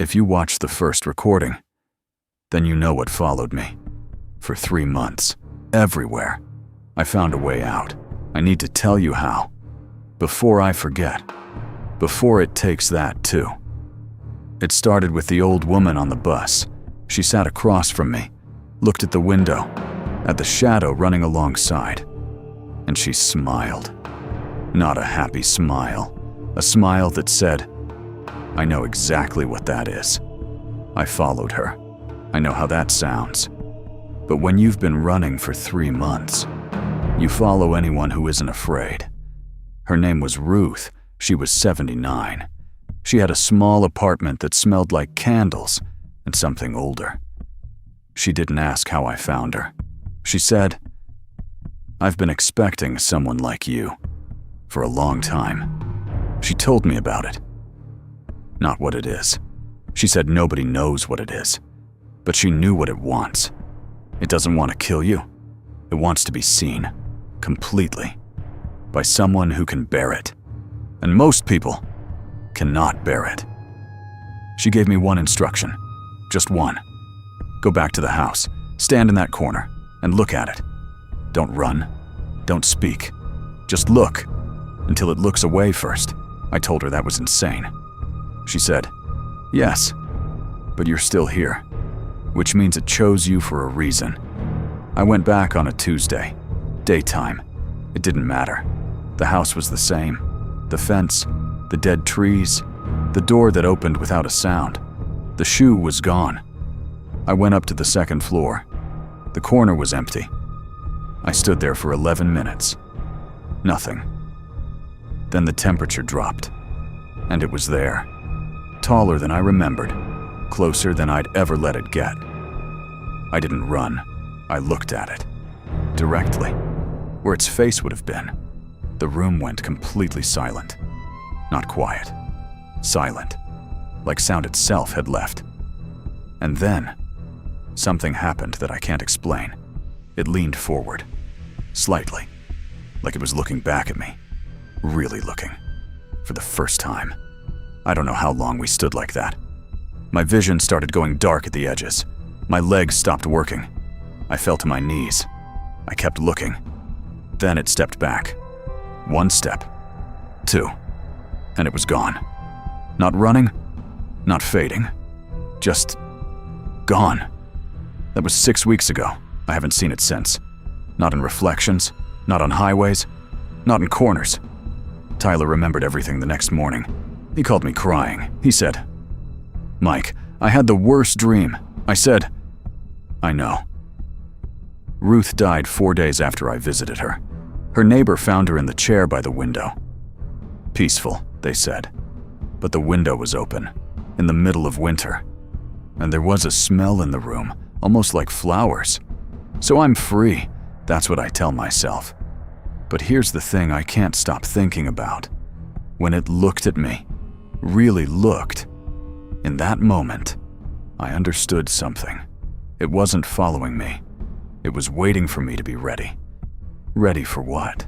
If you watched the first recording, then you know what followed me. For 3 months, everywhere. I found a way out. I need to tell you how. Before I forget. Before it takes that too. It started with the old woman on the bus. She sat across from me, looked at the window, at the shadow running alongside, and she smiled. Not a happy smile. A smile that said, I know exactly what that is. I followed her. I know how that sounds. But when you've been running for 3 months, you follow anyone who isn't afraid. Her name was Ruth. She was 79. She had a small apartment that smelled like candles and something older. She didn't ask how I found her. She said, I've been expecting someone like you for a long time. She told me about it. Not what it is. She said nobody knows what it is, but she knew what it wants. It doesn't want to kill you. It wants to be seen, completely, by someone who can bear it. And most people cannot bear it. She gave me one instruction, just one. Go back to the house, stand in that corner, and look at it. Don't run, don't speak, just look, until it looks away first. I told her that was insane. She said, yes, but you're still here, which means it chose you for a reason. I went back on a Tuesday, daytime. It didn't matter. The house was the same. The fence, the dead trees, the door that opened without a sound. The shoe was gone. I went up to the second floor. The corner was empty. I stood there for 11 minutes. Nothing. Then the temperature dropped, and it was there. Taller than I remembered, closer than I'd ever let it get. I didn't run. I looked at it. Directly, where its face would have been. The room went completely silent. Not quiet. Silent. Like sound itself had left. And then, something happened that I can't explain. It leaned forward. Slightly. Like it was looking back at me. Really looking. For the first time. I don't know how long we stood like that. My vision started going dark at the edges. My legs stopped working. I fell to my knees. I kept looking. Then it stepped back. 1 step. 2. And it was gone. Not running, not fading. Just gone. That was 6 weeks ago. I haven't seen it since. Not in reflections, not on highways, not in corners. Tyler remembered everything the next morning. He called me crying. He said, Mike, I had the worst dream. I said, I know. Ruth died 4 days after I visited her. Her neighbor found her in the chair by the window. Peaceful, they said. But the window was open, in the middle of winter. And there was a smell in the room, almost like flowers. So I'm free, that's what I tell myself. But here's the thing I can't stop thinking about. When it looked at me, really looked, in that moment, I understood something. It wasn't following me. It was waiting for me to be ready. Ready for what?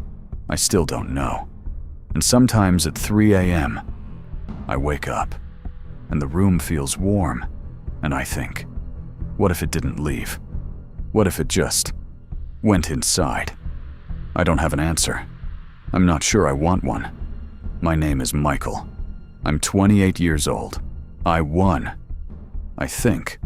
I still don't know. And sometimes at 3 a.m., I wake up, and the room feels warm, and I think, what if it didn't leave? What if it just went inside? I don't have an answer. I'm not sure I want one. My name is Michael. I'm 28 years old. I won. I think.